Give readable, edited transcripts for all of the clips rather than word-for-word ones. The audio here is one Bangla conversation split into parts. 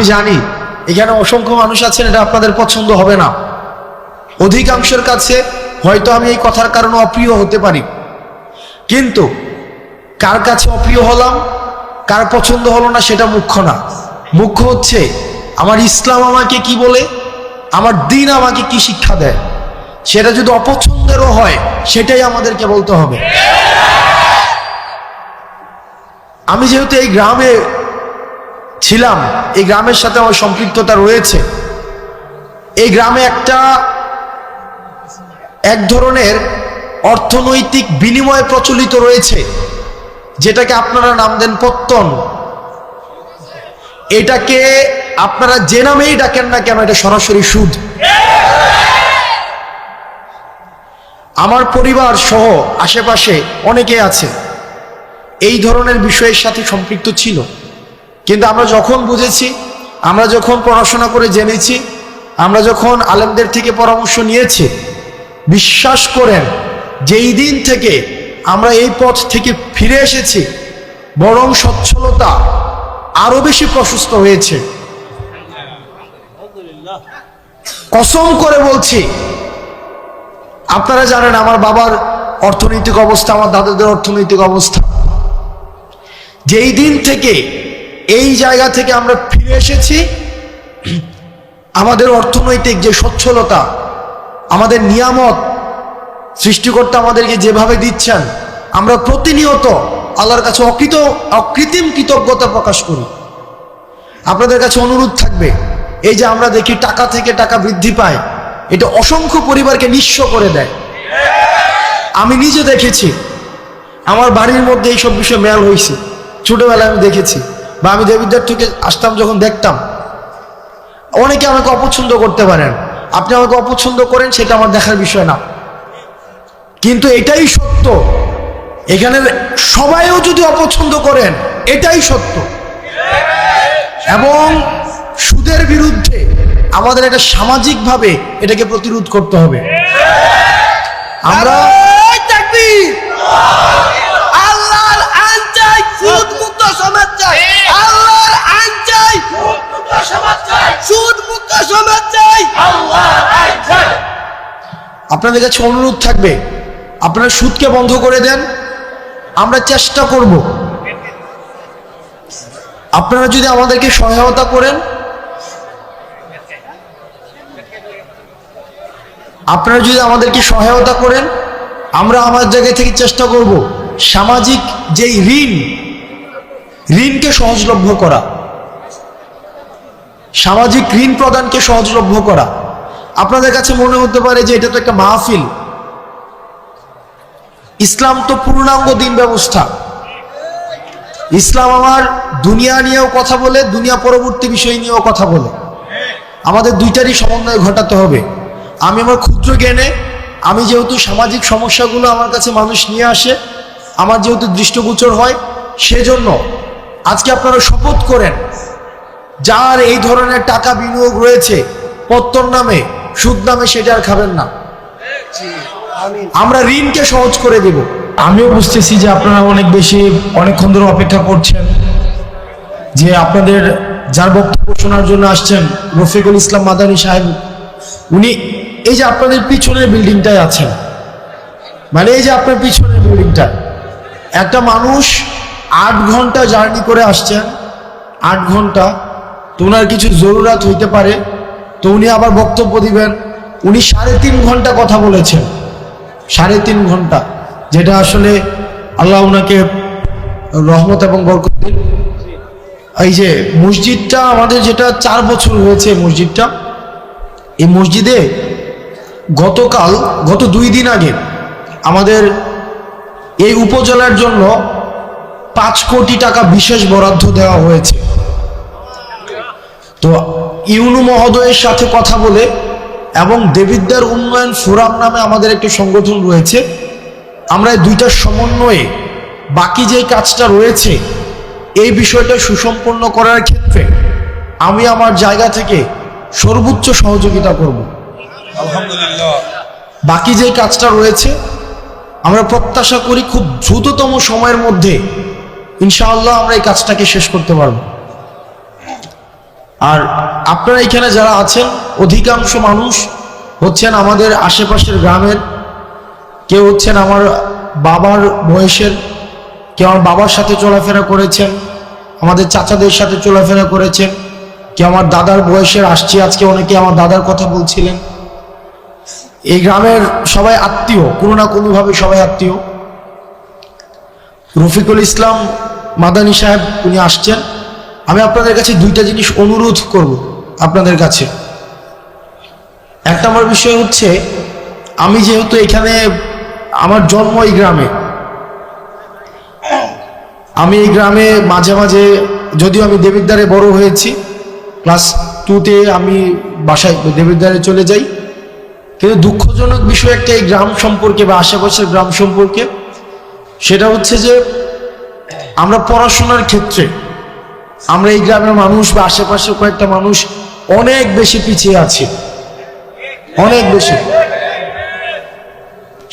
আমি জানি এখানে অসংখ্য মানুষ আছেন, এটা আপনাদের পছন্দ হবে না। অধিকাংশের কাছে হয়তো আমি এই কথার কারণে অপ্রিয় হতে পারি, কিন্তু কার কাছে অপ্রিয় হলাম, কার পছন্দ হলো না সেটা মুখ্য না। মুখ্য হচ্ছে আমার ইসলাম আমাকে কি বলে, আমার দ্বীন আমাকে কি শিক্ষা দেয়। সেটা যদি অপছন্দেরও হয় সেটাই আমাদেরকে বলতে হবে। আমি যেহেতু এই গ্রামে ছিলাম, এই গ্রামের সাথে আমার সম্পৃক্ততা রয়েছে। এই গ্রামে এক ধরনের অর্থনৈতিক বিনিময় প্রচলিত রয়েছে, যেটাকে আপনারা নাম দেন পত্তন। এটাকে আপনারা যে নামেই ডাকেন না কেন, এটা সরাসরি সুদ। আমার পরিবার সহ আশেপাশে অনেকে আছে এই ধরনের বিষয়ের সাথে সম্পৃক্ত ছিল, কিন্তু আমরা যখন বুঝেছি, আমরা যখন পড়াশোনা করে জেনেছি, আমরা যখন আলেমদের থেকে পরামর্শ নিয়েছি, বিশ্বাস করেন যেই দিন থেকে আমরা এই পথ থেকে ফিরে এসেছি, বরং সচ্ছলতা আরো বেশি প্রশস্ত হয়েছে। কসম করে বলছি, আপনারা জানেন আমার বাবার অর্থনৈতিক অবস্থা, আমার দাদাদের অর্থনৈতিক অবস্থা। যেই দিন থেকে এই জায়গা থেকে আমরা ফিরে এসেছি, আমাদের অর্থনৈতিক যে সচ্ছলতা, আমাদের নিয়ামত সৃষ্টিকর্তা আমাদেরকে যেভাবে দিচ্ছেন, আমরা প্রতিনিয়ত আল্লাহর কাছে অকৃত্রিম কৃতজ্ঞতা প্রকাশ করি। আপনাদের কাছে অনুরোধ থাকবে, এই যে আমরা দেখি টাকা থেকে টাকা বৃদ্ধি পায়, এটা অসংখ্য পরিবারকে নিঃস্ব করে দেয়। আমি নিজে দেখেছি, আমার বাড়ির মধ্যে এইসব বিষয় মেল হয়েছে, ছোটবেলায় আমি দেখেছি, বা আমি দেবিদ্বার থেকে আসতাম যখন দেখতাম। অনেকে আমাকে অপছন্দ করতে পারেন, আপনি আমাকে অপছন্দ করেন, সেটা আমার দেখার বিষয় না, কিন্তু এটাই সত্য। এখানে সবাইও যদি অপছন্দ করেন, এটাই সত্য। এবং সুদের বিরুদ্ধে আমাদের একটা সামাজিকভাবে এটাকে প্রতিরোধ করতে হবে। আমরা আল্লাহর আইন চাই, সুদ মুক্ত সমাজ চাই। আল্লাহর আইন চাই, সুদ মুক্ত সমাজ চাই। আল্লাহর আইন চাই। আপনাদের কাছে অনুরোধ থাকবে, আপনারা সুদকে বন্ধ করে দেন। আমরা চেষ্টা করব, আপনারা যদি আমাদেরকে সহায়তা করেন, আমরা আমার জায়গা থেকে চেষ্টা করব সামাজিক যেই ঋণকে সহজলভ্য করা, সামাজিক ঋণ প্রদানকে সহজলভ্য করা। আপনাদের কাছে মনে হতে পারে যে এটা তো একটা মাহফিল। ইসলাম তো পূর্ণাঙ্গ দিন ব্যবস্থা। ইসলাম আমার দুনিয়া নিয়েও কথা বলে, দুনিয়া পরবর্তী বিষয় নিয়েও কথা বলে। আমাদের দুইটারই সমন্বয় ঘটাতে হবে। আমি আমার ক্ষুদ্র জ্ঞানে, আমি যেহেতু সামাজিক সমস্যাগুলো আমার কাছে মানুষ নিয়ে আসে, আমার যেহেতু দৃষ্টিগোচর হয়, সেজন্য আজকে আপনারা শপথ করেন, যার এই ধরনের টাকা বিনিয়োগ রয়েছে পত্তন নামে, সুদ নামে, সেটা আর খাবেন না। আমরা ঋণকে সহজ করে দেব। আমিও বুঝতেছি যে আপনারা অনেকক্ষণ ধরে অপেক্ষা করছেন, যে আপনাদের যার বক্তব্য শোনার জন্য আসছেন, রফিকুল ইসলাম মাদানী সাহেব, উনি এই যে আপনাদের পিছনের বিল্ডিংটায় আছেন, মানে এই যে আপনার পিছনের বিল্ডিংটা, একটা মানুষ 8 ঘন্টা জার্নি করে আসছেন, 8 ঘন্টা, তো ওনার কিছু জরুরত হইতে পারে, তো উনি আবার বক্তব্য দিবেন। উনি 3.5 ঘন্টা কথা বলেছেন, 3.5 ঘন্টা, যেটা আসলে আল্লাহ ওনাকে রহমত এবং বরকত দিন। এই যে মসজিদটা আমাদের, যেটা 4 বছর হয়েছে মসজিদটা, এই মসজিদে গত 2 দিন আগে আমাদের এই উপজেলার জন্য 5 কোটি টাকা বিশেষ বরাদ্দ দেওয়া হয়েছে। তো ইউনু মহোদয়ের সাথে কথা বলে, এবং দেবিদ্বার উন্নয়ন ফোরাম নামে আমাদের একটি সংগঠন রয়েছে, আমরা এই দুইটার সমন্বয়ে বাকি যে কাজটা রয়েছে, এই বিষয়টা সুসম্পন্ন করার ক্ষেত্রে আমি আমার জায়গা থেকে সর্বোচ্চ সহযোগিতা করব। আলহামদুলিল্লাহ। বাকি যে কাজটা রয়েছে আমরা প্রত্যাশা করি খুব দ্রুততম সময়ের মধ্যে ইনশাআল্লাহ আমরা এই কাজটাকে শেষ করতে পারব। আর আপনারা এখানে যারা আছেন অধিকাংশ মানুষ হচ্ছেন আমাদের আশেপাশের গ্রামের, কেউ হচ্ছেন আমার বাবার বয়সের, কেউ আমার বাবার সাথে চলাফেরা করেছেন, আমাদের চাচাদের সাথে চলাফেরা করেছেন, কেউ আমার দাদার বয়সের, আসছি আজকে অনেকে আমার দাদার কথা বলছিলেন। এই গ্রামের সবাই আত্মীয়, কোনো না কোনোভাবে সবাই আত্মীয়। রফিকুল ইসলাম মাদানী সাহেব উনি আসছেন। আমি আপনাদের কাছে দুইটা জিনিস অনুরোধ করব আপনাদের কাছে। এক নম্বর বিষয় হচ্ছে, আমি যেহেতু এখানে আমার জন্ম এই গ্রামে, আমি এই গ্রামে মাঝে মাঝে, যদিও আমি দেবিদ্বারে বড় হয়েছি, ক্লাস 2তে আমি বাসায় দেবিদ্বারে চলে যাই, কিন্তু দুঃখজনক বিষয় একটা এই গ্রাম সম্পর্কে বা আশেপাশের গ্রাম সম্পর্কে, সেটা হচ্ছে যে আমরা পড়াশোনার ক্ষেত্রে আমরা এই গ্রামের মানুষ বা আশেপাশের কয়েকটা মানুষ অনেক বেশি পিছিয়ে আছি, অনেক বেশি।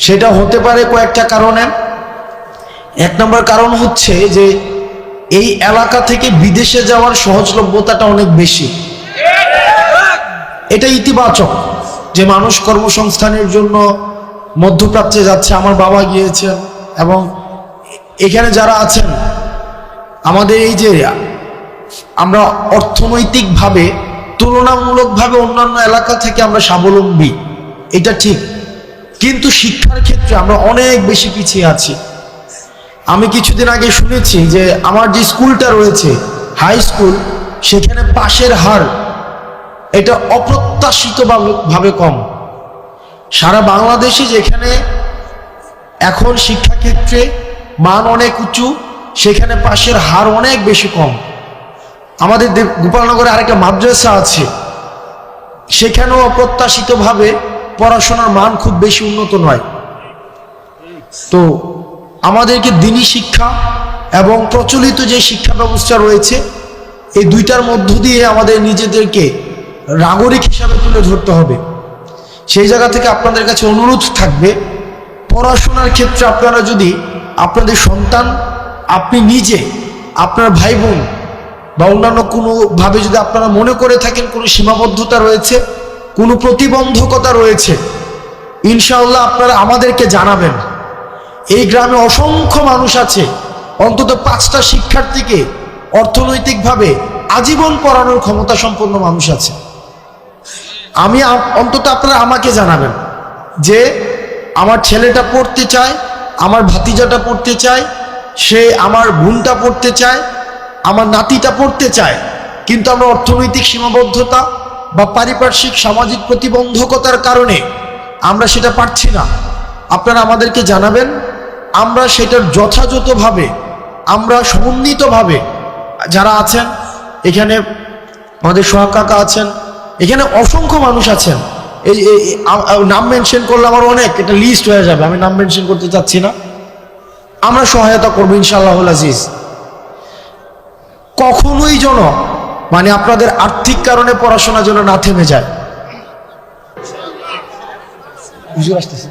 সেটা হতে পারে কয়েকটা কারণে। এক নম্বর কারণ হচ্ছে যে এই এলাকা থেকে বিদেশে যাওয়ার সহজলভ্যতাটা অনেক বেশি। এটা ইতিবাচক যে মানুষ কর্মসংস্থানের জন্য মধ্যপ্রাচ্যে যাচ্ছে। আমার বাবা গিয়েছেন, এবং এখানে যারা আছেন আমাদের এই যে আমরা অর্থনৈতিকভাবে তুলনামূলকভাবে অন্যান্য এলাকা থেকে আমরা স্বাবলম্বী, এটা ঠিক, কিন্তু শিক্ষার ক্ষেত্রে আমরা অনেক বেশি পিছিয়ে আছি। আমি কিছুদিন আগে শুনেছি যে আমার যে স্কুলটা রয়েছে হাই স্কুল, সেখানে পাশের হার এটা অপ্রত্যাশিতভাবে কম। সারা বাংলাদেশে যেখানে এখন শিক্ষাক্ষেত্রে মান অনেক উঁচু, সেখানে পাশের হার অনেক বেশি কম। আমাদের গোপালনগরে আরেকটা মাদ্রাসা আছে, সেখানেও অপ্রত্যাশিতভাবে পড়াশোনার মান খুব বেশি উন্নত নয়। তো আমাদেরকে দিনী শিক্ষা এবং প্রচলিত যে শিক্ষা ব্যবস্থা রয়েছে, এই দুইটার মধ্য দিয়ে আমাদের নিজেদেরকে নাগরিক হিসাবে তুলে ধরতে হবে। সেই জায়গা থেকে আপনাদের কাছে অনুরোধ থাকবে, পড়াশোনার ক্ষেত্রে আপনারা যদি আপনাদের সন্তান, আপনি নিজে, আপনার ভাই বোন বা অন্যান্য কোনোভাবে যদি আপনারা মনে করে থাকেন কোনো সীমাবদ্ধতা রয়েছে, কোনো প্রতিবন্ধকতা রয়েছে, ইনশাআল্লাহ আপনারা আমাদেরকে জানাবেন। এই গ্রামে অসংখ্য মানুষ আছে, অন্তত 5টা শিক্ষার্থীকে অর্থনৈতিকভাবে আজীবন পড়ানোর ক্ষমতা সম্পন্ন মানুষ আছে। আমি অন্তত আপনারা আমাকে জানাবেন যে আমার ছেলেটা পড়তে চায়, আমার ভাতিজাটা পড়তে চায়, সে আমার বোনটা পড়তে চায়, আমার নাতিটা পড়তে চায়, কিন্তু আমরা অর্থনৈতিক সীমাবদ্ধতা বা পারিপার্শ্বিক সামাজিক প্রতিবন্ধকতার কারণে আমরা সেটা পারছি না। আপনারা আমাদেরকে জানাবেন, আমরা সেটার যথাযথভাবে, আমরা সমন্বিতভাবে, যারা আছেন এখানে, আমাদের সোহাগ কাকা আছেন, এখানে অসংখ্য মানুষ আছেন, এই নাম মেনশন করলে আমার অনেক, এটা লিস্ট হয়ে যাবে, আমি নাম মেনশন করতে চাচ্ছি না। আমরা সহায়তা করবো ইনশাআল্লাহুল আজিজ। কখনোই যেন মানে আপনাদের আর্থিক কারণে পড়াশোনা যেন না থেমে যায়। হুজুর আসতেছে।